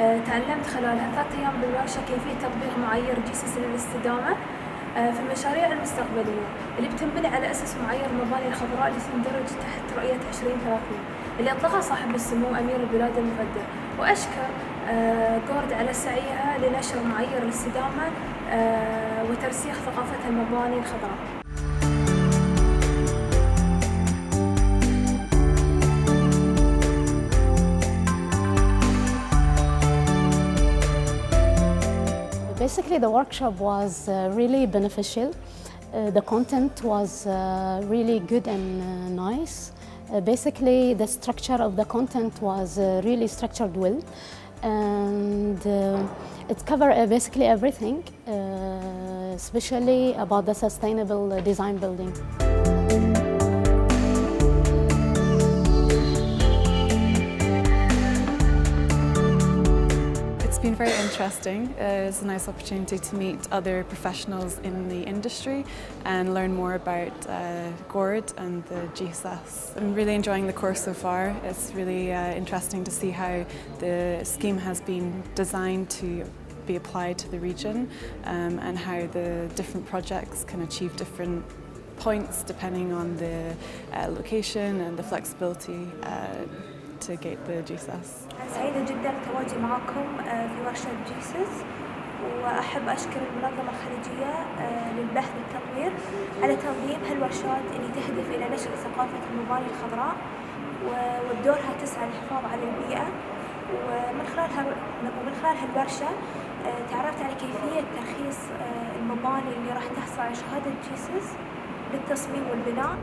تعلمت خلال 3 أيام بالورشة كيفية تطبيق معايير GSAS للاستدامة في المشاريع المستقبلية اللي بتنبني على أساس معايير المباني الخضراء اللي تندرج تحت رؤية 2030 اللي أطلقها صاحب السمو أمير البلاد المفدى، وأشكر جورد على سعيها لنشر معايير الاستدامة وترسيخ ثقافة المباني الخضراء. Basically, the workshop was really beneficial. The content was really good and nice. Basically, the structure of the content was really structured well, and it covered basically everything, especially about the sustainable design building. It's been very interesting. It's a nice opportunity to meet other professionals in the industry and learn more about GORD and the GSAS. I'm really enjoying the course so far. It's really interesting to see how the scheme has been designed to be applied to the region and how the different projects can achieve different points depending on the location and the flexibility to get the GSAS. سعيدة جدا بتواجدي معكم في ورشة GSAS، وأحب أشكر المنظمة الخليجية للبحث والتطوير على تنظيم هالورشات اللي تهدف إلى نشر ثقافة المباني الخضراء وبدورها تسعى للحفاظ على البيئة. ومن خلال هالورشة تعرفت على كيفية ترخيص المباني اللي راح تحصل على شهادة GSAS للتصميم والبناء.